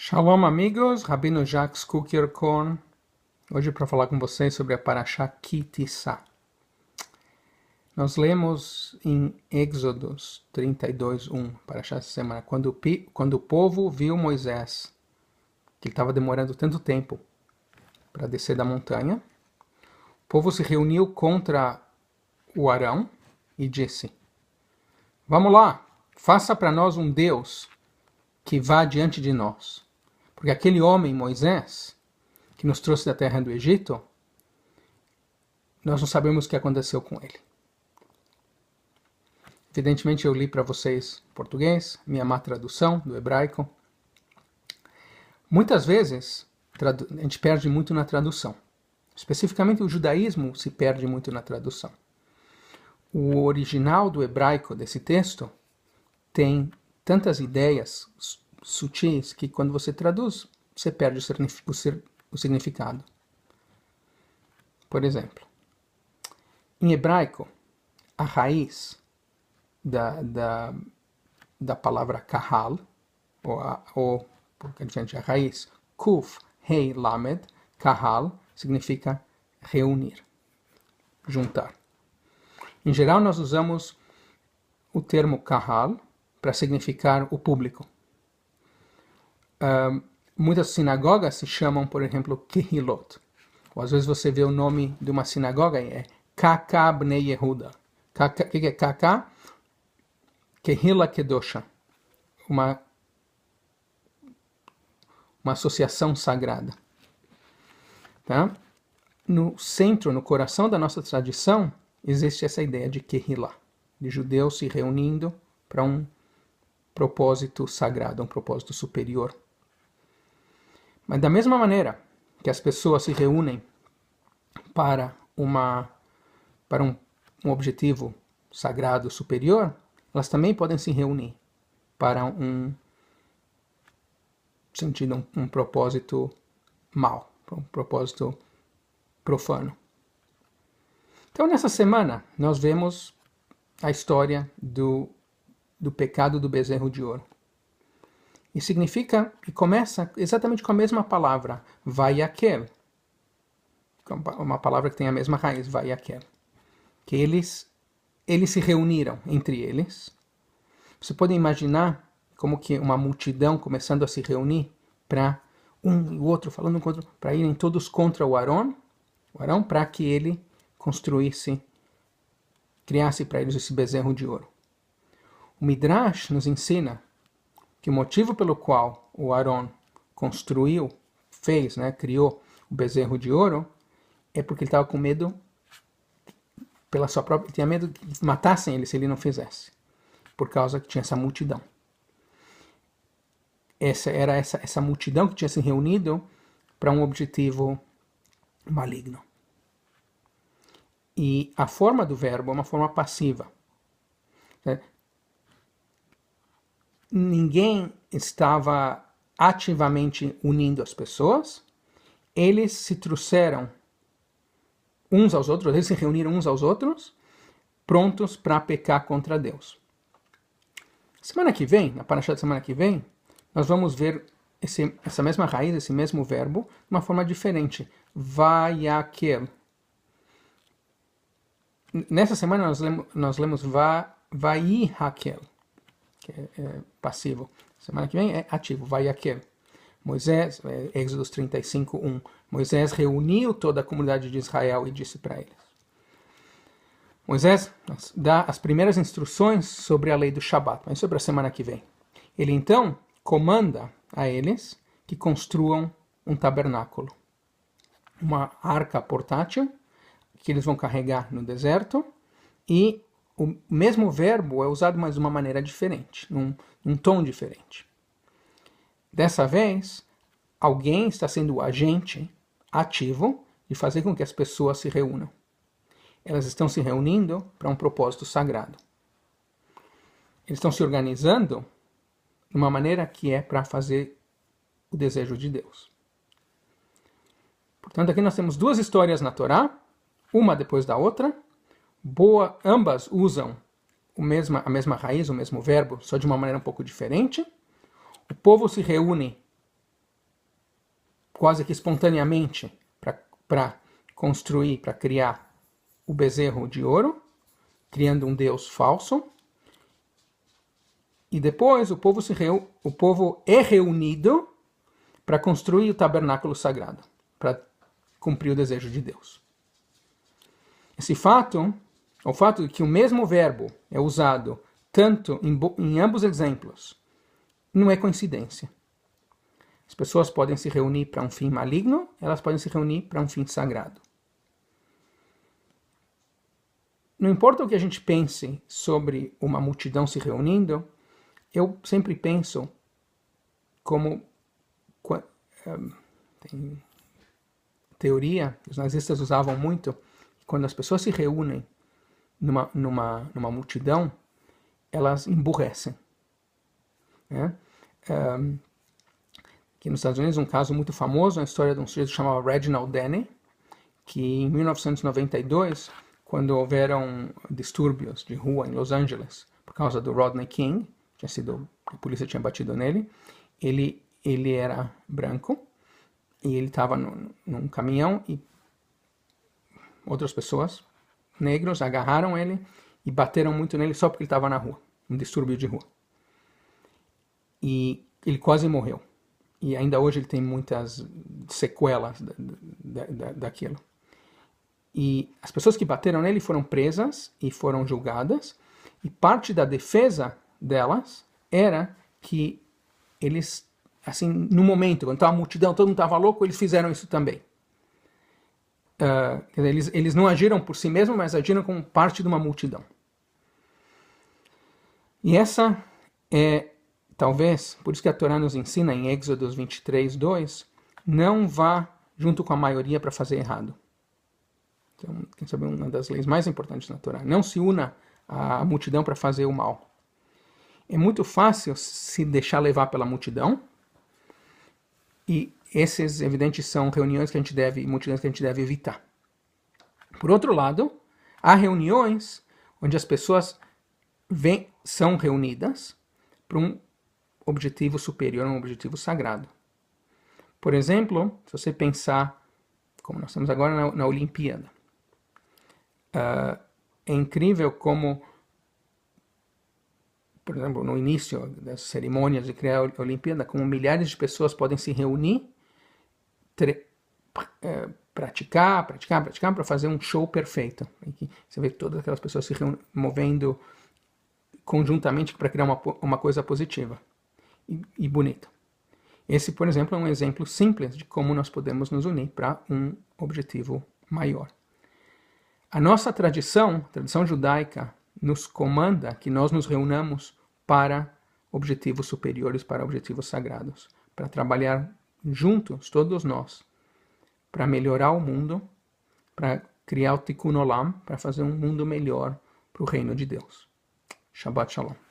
Shalom, amigos. Rabino Jacques Kukierkorn. Hoje para falar com vocês sobre a Parashá Ki Tisa. Nós lemos em Êxodos 32:1, Parashá essa semana, quando o povo viu Moisés, que ele estava demorando tanto tempo para descer da montanha, o povo se reuniu contra o Arão e disse: "Vamos lá, faça para nós um Deus que vá diante de nós. Porque aquele homem, Moisés, que nos trouxe da terra do Egito, nós não sabemos o que aconteceu com ele." Evidentemente, eu li para vocês em português, minha má tradução do hebraico. Muitas vezes, a gente perde muito na tradução. Especificamente, o judaísmo se perde muito na tradução. O original do hebraico desse texto tem tantas ideias sutis que quando você traduz, você perde o significado. Por exemplo, em hebraico, a raiz da palavra kahal, ou a raiz kuf, hei, lamed, kahal, significa reunir, juntar. Em geral, nós usamos o termo kahal para significar o público. Muitas sinagogas se chamam, por exemplo, Kehilot. Ou às vezes você vê o nome de uma sinagoga e é Kaka Bnei Yehuda. O que é Kaka? Kehila Kedosha. Uma associação sagrada. Tá? No centro, no coração da nossa tradição, existe essa ideia de Kehila, de judeus se reunindo para um propósito sagrado, um propósito superior. Mas da mesma maneira que as pessoas se reúnem para um objetivo sagrado superior, elas também podem se reunir para um propósito mau, um propósito profano. Então, nessa semana, nós vemos a história do pecado do bezerro de ouro. E começa exatamente com a mesma palavra, vayakel. Uma palavra que tem a mesma raiz, vayakel. Que eles se reuniram entre eles. Você pode imaginar como que uma multidão começando a se reunir para um e o outro, falando com o outro, para irem todos contra o Arão para que ele criasse para eles esse bezerro de ouro. O Midrash nos ensina que o motivo pelo qual o Arão criou o bezerro de ouro, é porque ele estava com medo, ele tinha medo que matassem ele se ele não fizesse, por causa que tinha essa multidão. Essa multidão que tinha se reunido para um objetivo maligno. E a forma do verbo é uma forma passiva. Ninguém estava ativamente unindo as pessoas, eles se trouxeram uns aos outros, eles se reuniram uns aos outros, prontos para pecar contra Deus. Semana que vem, na Parashá da semana que vem, nós vamos ver essa mesma raiz, esse mesmo verbo, de uma forma diferente. Vayakel. Nessa semana nós lemos Vayihakel, que é passivo. Semana que vem é ativo, Vayakel. Moisés, Êxodos 35:1. Moisés reuniu toda a comunidade de Israel e disse para eles. Moisés dá as primeiras instruções sobre a lei do Shabat, mas sobre a semana que vem. Ele então comanda a eles que construam um tabernáculo, uma arca portátil que eles vão carregar no deserto, e o mesmo verbo é usado, mas de uma maneira diferente, num tom diferente. Dessa vez, alguém está sendo o agente ativo de fazer com que as pessoas se reúnam. Elas estão se reunindo para um propósito sagrado. Eles estão se organizando de uma maneira que é para fazer o desejo de Deus. Portanto, aqui nós temos duas histórias na Torá, uma depois da outra. Ambas usam a mesma raiz, o mesmo verbo, só de uma maneira um pouco diferente. O povo se reúne quase que espontaneamente para construir, para criar o bezerro de ouro, criando um Deus falso. E depois o povo é reunido para construir o tabernáculo sagrado, para cumprir o desejo de Deus. Esse fato, o fato de que o mesmo verbo é usado tanto em ambos exemplos, não é coincidência. As pessoas podem se reunir para um fim maligno, elas podem se reunir para um fim sagrado. Não importa o que a gente pense sobre uma multidão se reunindo, eu sempre penso como tem teoria, os nazistas usavam muito, quando as pessoas se reúnem numa multidão, elas emburrecem. Né? Aqui nos Estados Unidos, um caso muito famoso, a história de um sujeito chamado Reginald Denny, que em 1992, quando houveram distúrbios de rua em Los Angeles, por causa do Rodney King, a polícia tinha batido nele, ele era branco, e ele estava num caminhão, e outras pessoas, negros, agarraram ele e bateram muito nele só porque ele estava na rua, um distúrbio de rua. E ele quase morreu. E ainda hoje ele tem muitas sequelas daquilo. E as pessoas que bateram nele foram presas e foram julgadas, e parte da defesa delas era que eles, assim, no momento, quando estava a multidão, todo mundo estava louco, eles fizeram isso também. Eles não agiram por si mesmos, mas agiram como parte de uma multidão. E essa é, talvez, por isso que a Torá nos ensina em Êxodos 23, 2, não vá junto com a maioria para fazer errado. Então, quem sabe uma das leis mais importantes na Torá. Não se una à multidão para fazer o mal. É muito fácil se deixar levar pela multidão, e esses, evidentes, são multidões que a gente deve evitar. Por outro lado, há reuniões onde as pessoas são reunidas para um objetivo superior, um objetivo sagrado. Por exemplo, se você pensar, como nós estamos agora na Olimpíada, é incrível como, por exemplo, no início das cerimônias de criar a Olimpíada, como milhares de pessoas podem se reunir, praticar para fazer um show perfeito. Você vê todas aquelas pessoas se movendo conjuntamente para criar uma coisa positiva e bonita. Esse, por exemplo, é um exemplo simples de como nós podemos nos unir para um objetivo maior. A nossa tradição, a tradição judaica, nos comanda que nós nos reunamos para objetivos superiores, para objetivos sagrados, para trabalhar juntos, todos nós, para melhorar o mundo, para criar o Tikkun Olam, para fazer um mundo melhor para o reino de Deus. Shabbat Shalom.